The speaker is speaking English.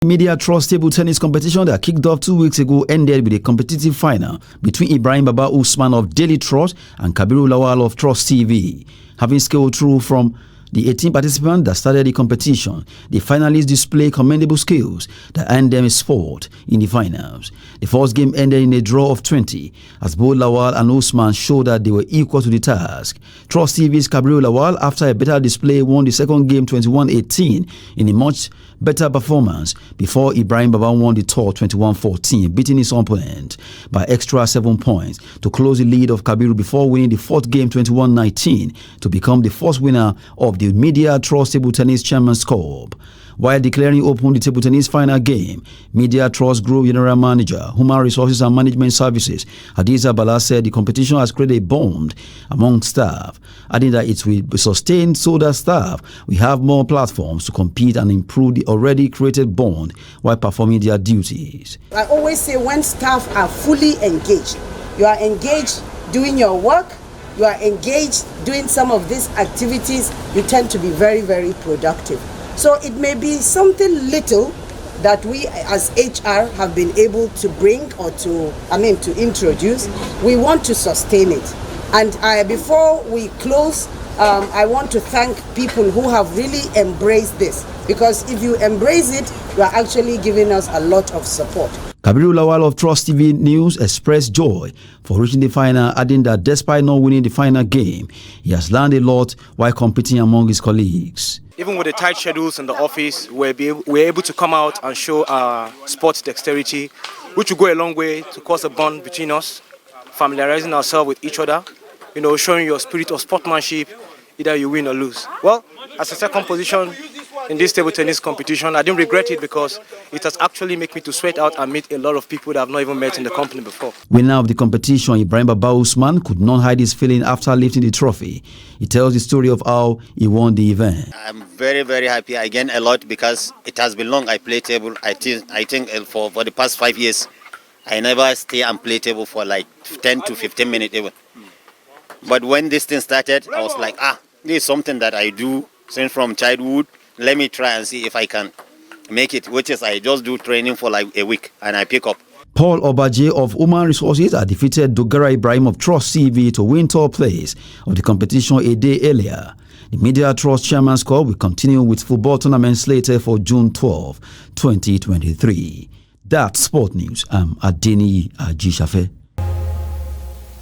Media Trust table tennis competition that kicked off 2 weeks ago ended with a competitive final between Ibrahim Baba Usman of Daily Trust and Kabiru Lawal of Trust TV. Having scaled through from the 18 participants that started the competition, the finalists display commendable skills that earned them a spot in the finals. The first game ended in a draw of 20, as both Lawal and Usman showed that they were equal to the task. Trust TV's Kabiru Lawal, after a better display, won the second game 21-18 in a much better performance before Ibrahim Baba won the tour 21-14, beating his opponent by extra 7 points to close the lead of Kabiru before winning the fourth game 21-19 to become the first winner of the Media Trust Table Tennis Chairman's Cup. While declaring open the table tennis final game, Media Trust Group General Manager, Human Resources and Management Services, Hadiza Bala, said the competition has created a bond among staff, adding that it will be sustained so that staff will have more platforms to compete and improve the already created bond while performing their duties. I always say when staff are fully engaged, you are engaged doing your work, you are engaged doing some of these activities, you tend to be very, very productive. So it may be something little that we as HR have been able to bring or to introduce. We want to sustain it. And before we close, I want to thank people who have really embraced this, because if you embrace it, you are actually giving us a lot of support. Kabiru Lawal of Trust TV News expressed joy for reaching the final, adding that despite not winning the final game, he has learned a lot while competing among his colleagues. Even with the tight schedules in the office, we're able to come out and show our sports dexterity, which will go a long way to cause a bond between us, familiarizing ourselves with each other, showing your spirit of sportsmanship, either you win or lose. Well, as a second position in this table tennis competition, I didn't regret it because it has actually made me to sweat out and meet a lot of people that I've not even met in the company before. Winner of the competition, Ibrahim Baba Usman, could not hide his feeling after lifting the trophy. He tells the story of how he won the event. I'm very, very happy. I gained a lot because it has been long I play table. I think for the past 5 years, I never stay and play table for like 10 to 15 minutes even. But when this thing started, I was like, this is something that I do since from childhood. Let me try and see if I can make it, which is I just do training for like a week and I pick up. Paul Obaje of Human Resources had defeated Dogara Ibrahim of Trust CV to win third place of the competition a day earlier. The Media Trust Chairman's Cup will continue with football tournaments slated for June 12, 2023. That's Sport News. I'm Adeni Ajishafe.